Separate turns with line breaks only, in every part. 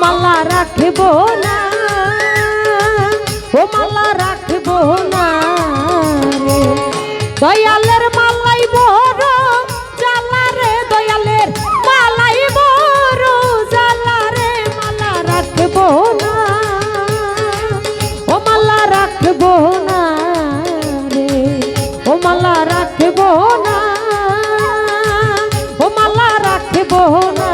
মালা রাখব না, ও মালা রাখব না রে। দয়ালের মালাই বড় জ্বালা রে, দয়ালের মালাই বড় জ্বালা রে। মালা রাখব না, ও মালা রাখব না রে, ও মালা রাখব না, ও মালা রাখব না।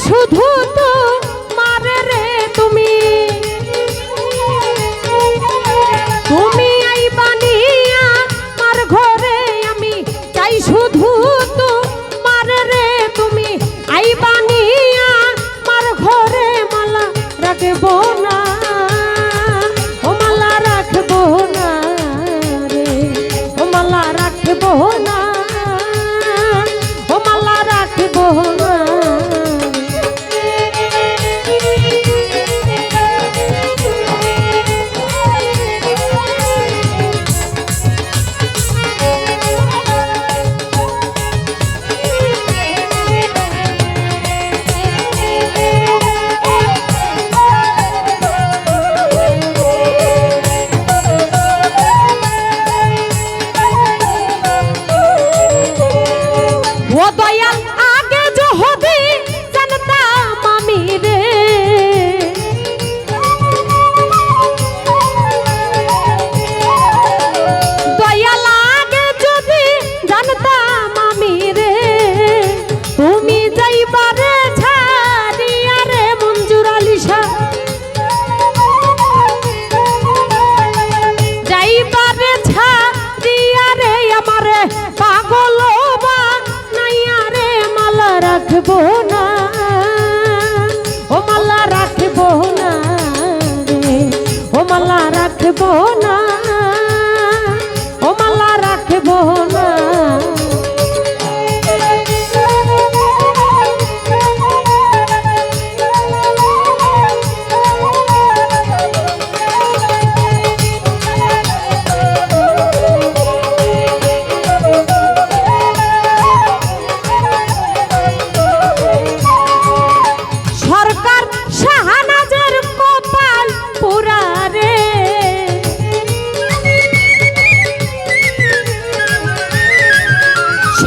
শুধু তো মারে রে, তুমি তুমি আইবানিয়া মার ঘরে। আমি চাই শুধু তো মারে রে, তুমি আইবানিয়া মার ঘরে। মালা রাখব না, ও মালা রাখব না রে, ও মালা রাখব না, ও মালা রাখব না। রাখব না, ও মালা রাখব না রে, ও মালা রাখব না, ও মালা রাখব না।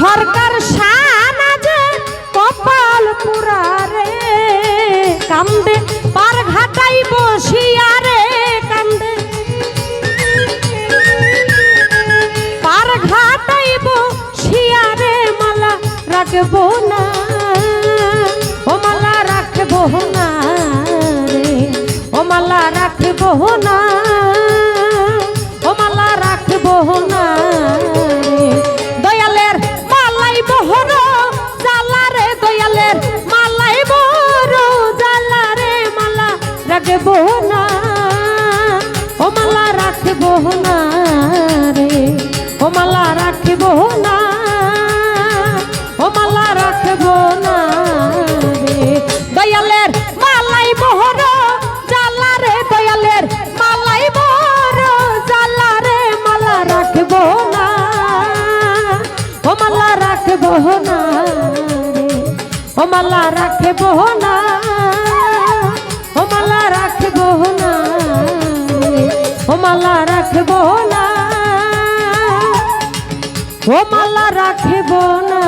সরকার শাহনাজে কপাল পুরা রে, কান্দে পার ঘাটাই বসিয়া রে, কান্দে পার ঘাটাই বসিয়া রে। মালা রাখব না, ও মালা রাখব না রে, ও মালা রাখব না, ও মালা রাখব না রে। দয়ালের মালাই বহর জ্বালা রে, দয়ালের মালাই বহর জ্বালা রে। মালা রাখব না, ও মালা রাখব না রে, ও মালা রাখব না, ও মালা রাখব না, ও মালা রাখব না, ও মালা রাখব না।